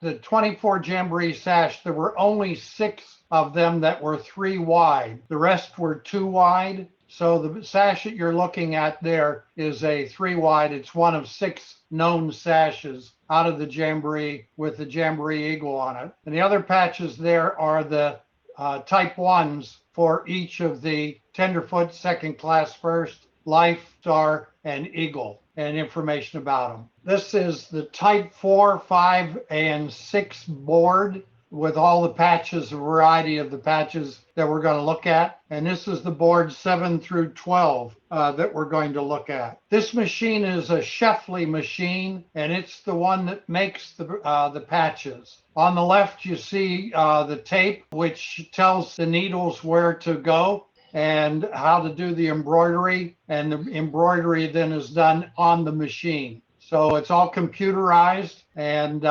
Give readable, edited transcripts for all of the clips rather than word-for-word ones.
the 24 Jamboree sash, there were only 6 of them that were 3 wide. The rest were 2 wide. So the sash that you're looking at there is a 3 wide. It's one of 6 known sashes out of the Jamboree with the Jamboree Eagle on it. And the other patches there are the type 1s for each of the Tenderfoot, Second Class First, Life, Star, and Eagle, and information about them. This is the type 4, 5, and 6 board with all the patches, a variety of the patches that we're going to look at. And this is the board 7 through 12 that we're going to look at. This machine is a Sheffley machine, and it's the one that makes the patches. On the left, you see the tape, which tells the needles where to go and how to do the embroidery. And the embroidery then is done on the machine. So it's all computerized, and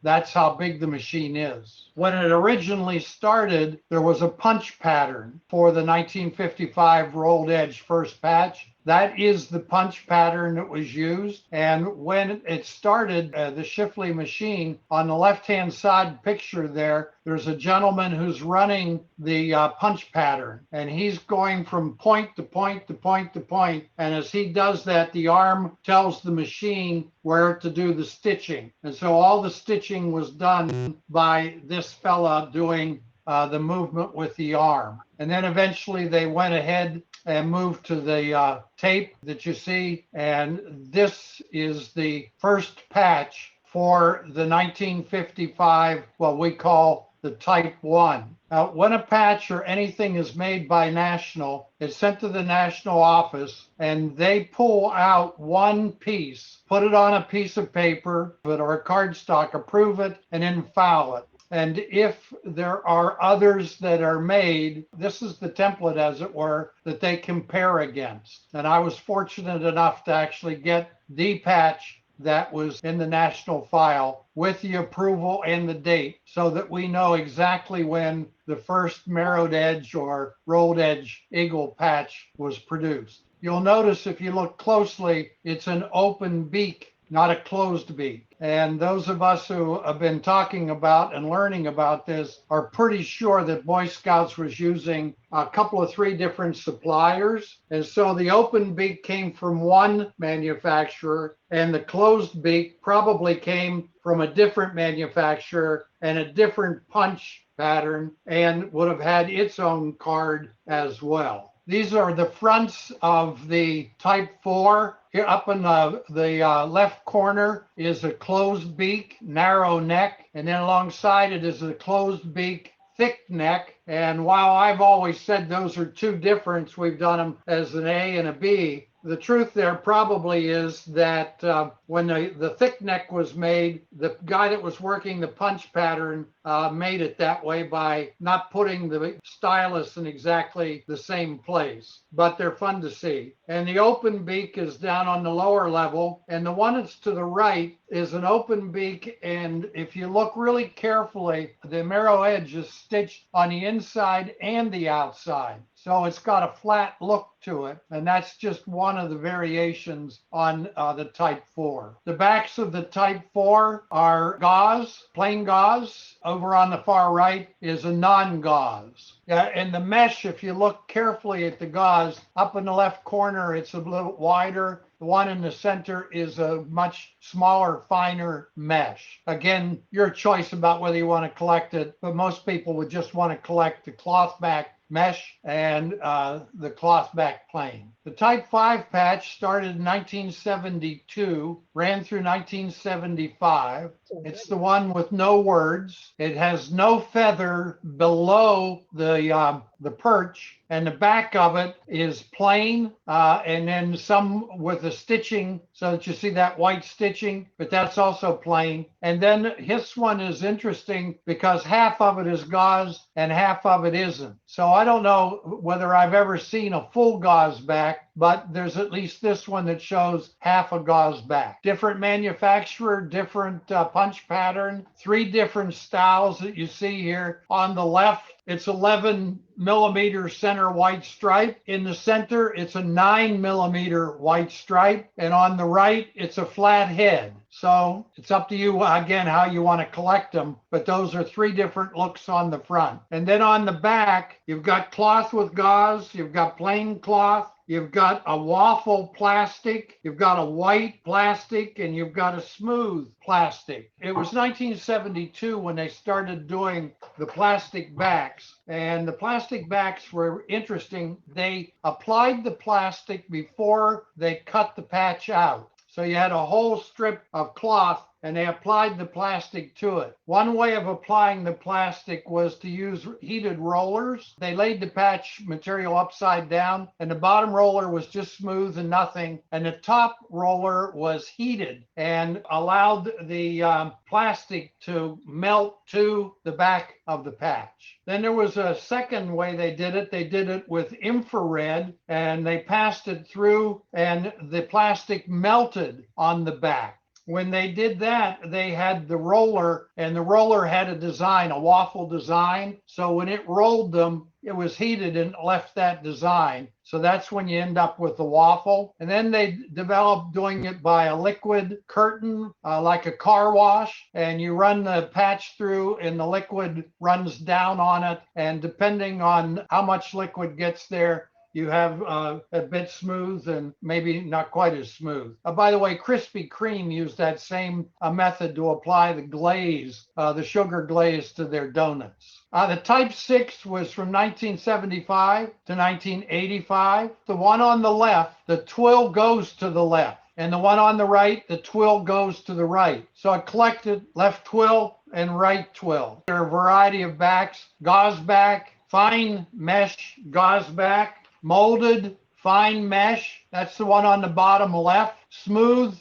that's how big the machine is. When it originally started, there was a punch pattern for the 1955 rolled edge first patch. That is the punch pattern that was used. And when it started, the Shifley machine, on the left-hand side picture there, there's a gentleman who's running the punch pattern. And he's going from point to point to point to point. And as he does that, the arm tells the machine where to do the stitching. And so all the stitching was done by this fella doing the movement with the arm. And then eventually they went ahead and moved to the tape that you see. And this is the first patch for the 1955, what we call the Type 1. Now, when a patch or anything is made by National, it's sent to the National office, and they pull out one piece, put it on a piece of paper or a cardstock, approve it, and then file it. And if there are others that are made, this is the template, as it were, that they compare against. And I was fortunate enough to actually get the patch that was in the National file with the approval and the date, so that we know exactly when the first marrowed edge or rolled edge eagle patch was produced. You'll notice if you look closely, it's an open beak, not a closed beak. And those of us who have been talking about and learning about this are pretty sure that Boy Scouts was using a couple of 3 different suppliers. And so the open beak came from one manufacturer, and the closed beak probably came from a different manufacturer and a different punch pattern, and would have had its own card as well. These are the fronts of the Type 4. Here up in the left corner is a closed beak, narrow neck, and then alongside it is a closed beak, thick neck. And while I've always said those are 2 different, we've done them as an A and a B. The truth there probably is that when the thick neck was made, the guy that was working the punch pattern made it that way by not putting the stylus in exactly the same place. But they're fun to see. And the open beak is down on the lower level, and the one that's to the right is an open beak. And if you look really carefully, the marrow edge is stitched on the inside and the outside. So it's got a flat look to it, and that's just one of the variations on the Type 4. The backs of the Type 4 are gauze, plain gauze. Over on the far right is a non-gauze. And the mesh, if you look carefully at the gauze, up in the left corner, it's a little wider. The one in the center is a much smaller, finer mesh. Again, your choice about whether you want to collect it, but most people would just want to collect the cloth back mesh and the cloth back plain. The Type 5 patch started in 1972, ran through 1975. It's the one with no words. It has no feather below the perch, and the back of it is plain, and then some with the stitching, so that you see that white stitching, but that's also plain. And then this one is interesting because half of it is gauze and half of it isn't. So I don't know whether I've ever seen a full gauze back, but there's at least this one that shows half a gauze back. Different manufacturer, different punch pattern, 3 different styles that you see here. On the left, it's 11 millimeter center white stripe. In the center, it's a 9 millimeter white stripe. And on the right, it's a flat head. So it's up to you again how you want to collect them, but those are three different looks on the front. And then on the back, you've got cloth with gauze, you've got plain cloth, you've got a waffle plastic, you've got a white plastic, and you've got a smooth plastic. It was 1972 when they started doing the plastic backs, and the plastic backs were interesting. They applied the plastic before they cut the patch out. So you had a whole strip of cloth and they applied the plastic to it. One way of applying the plastic was to use heated rollers. They laid the patch material upside down, and the bottom roller was just smooth and nothing, and the top roller was heated and allowed the plastic to melt to the back of the patch. Then there was a second way they did it. They did it with infrared, and they passed it through, and the plastic melted on the back. When they did that, they had the roller, and the roller had a design, a waffle design. So when it rolled them, it was heated and left that design. So that's when you end up with the waffle. And then they developed doing it by a liquid curtain, like a car wash, and you run the patch through and the liquid runs down on it. And depending on how much liquid gets there, you have a bit smooth and maybe not quite as smooth. By the way, Krispy Kreme used that same method to apply the glaze, the sugar glaze to their donuts. The Type 6 was from 1975 to 1985. The one on the left, the twill goes to the left. And the one on the right, the twill goes to the right. So it collected left twill and right twill. There are a variety of backs: gauze back, fine mesh gauze back, molded fine mesh, that's the one on the bottom left, smooth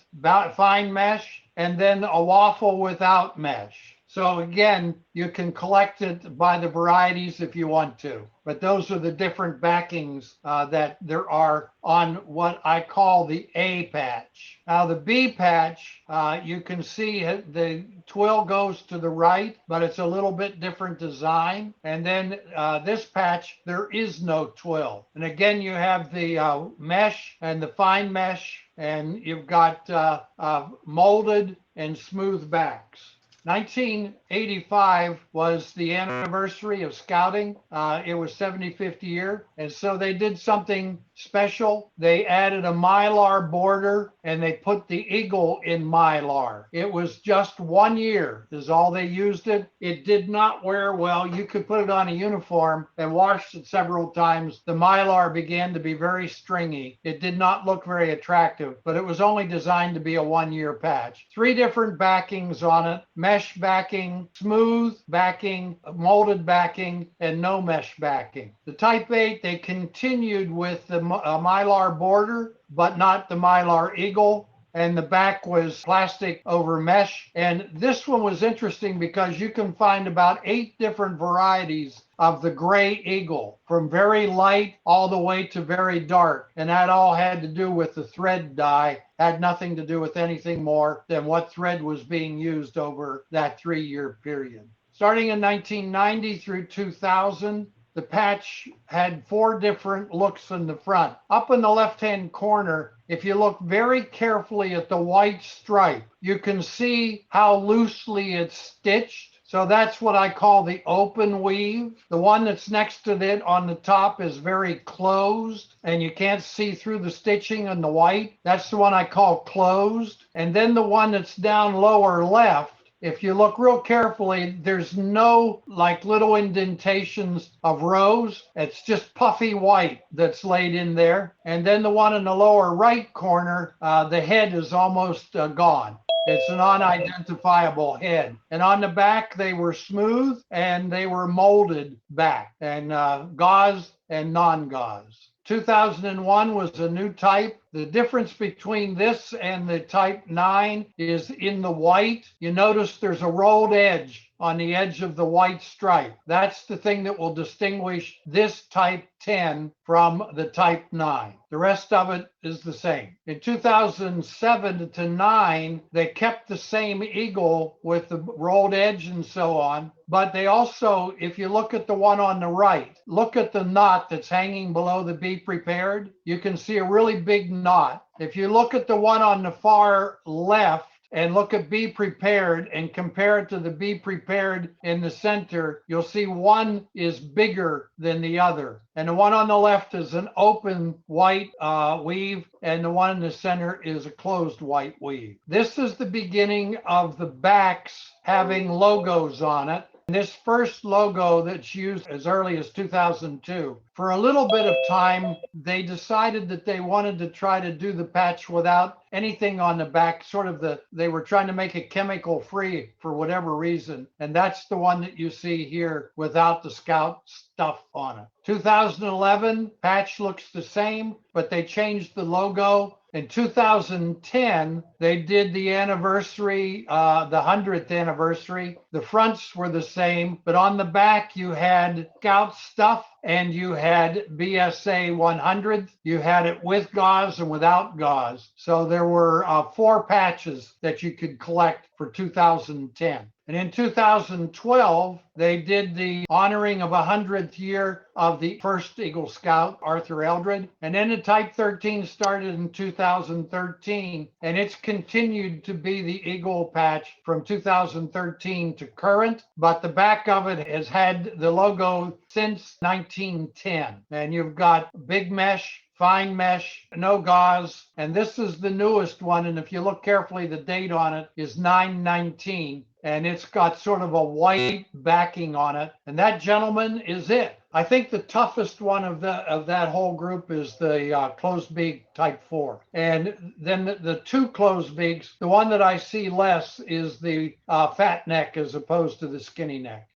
fine mesh, and then a waffle without mesh. So again, you can collect it by the varieties if you want to, but those are the different backings that there are on what I call the A patch. Now the B patch, you can see the twill goes to the right, but it's a little bit different design. And then this patch, there is no twill. And again, you have the mesh and the fine mesh, and you've got molded and smooth backs. 1985 was the anniversary of Scouting. It was 75th year. And so they did something special. They added a Mylar border and they put the eagle in Mylar. It was just 1 year is all they used it. It did not wear well. You could put it on a uniform and washed it several times. The Mylar began to be very stringy. It did not look very attractive, but it was only designed to be a 1 year patch. 3 different backings on it: mesh backing, smooth backing, molded backing, and no mesh backing. The Type 8, they continued with the Mylar border, but not the Mylar eagle. And the back was plastic over mesh. And this one was interesting because you can find about 8 different varieties of the gray eagle, from very light all the way to very dark. And that all had to do with the thread dye, had nothing to do with anything more than what thread was being used over that 3-year period. Starting in 1990 through 2000, the patch had 4 different looks in the front. Up in the left-hand corner, if you look very carefully at the white stripe, you can see how loosely it's stitched. So that's what I call the open weave. The one that's next to it on the top is very closed, and you can't see through the stitching on the white. That's the one I call closed. And then the one that's down lower left, if you look real carefully, there's no like little indentations of rows. It's just puffy white that's laid in there. And then the one in the lower right corner, the head is almost gone. It's an unidentifiable head. And on the back, they were smooth and they were molded back, and gauze and non-gauze. 2001 was a new type. The difference between this and the Type 9 is in the white. You notice there's a rolled edge on the edge of the white stripe. That's the thing that will distinguish this Type 10 from the Type 9. The rest of it is the same. In 2007 to 9, they kept the same eagle with the rolled edge and so on. But they also, if you look at the one on the right, look at the knot that's hanging below the Be Prepared. You can see a really big knot. If you look at the one on the far left, and look at Be Prepared and compare it to the Be Prepared in the center, you'll see one is bigger than the other. And the one on the left is an open white weave, and the one in the center is a closed white weave. This is the beginning of the backs having logos on it. This first logo that's used as early as 2002. For a little bit of time, they decided that they wanted to try to do the patch without anything on the back, they were trying to make it chemical free for whatever reason. And that's the one that you see here without the Scout stuff on it. 2011, patch looks the same, but they changed the logo. In 2010, they did the anniversary, the 100th anniversary. The fronts were the same, but on the back you had Scout stuff and you had BSA 100. You had it with gauze and without gauze. So there were 4 patches that you could collect for 2010. And in 2012, they did the honoring of 100th year of the first Eagle Scout, Arthur Eldred. And then the Type 13 started in 2013, and it's continued to be the Eagle patch from 2013 to current. But the back of it has had the logo since 1910. And you've got big mesh, fine mesh, no gauze, and this is the newest one. And if you look carefully, the date on it is 9/19, and it's got sort of a white backing on it. And that, gentleman, is it. I think the toughest one of that whole group is the closed beak Type 4. And then the 2 closed beaks, the one that I see less is the fat neck as opposed to the skinny neck.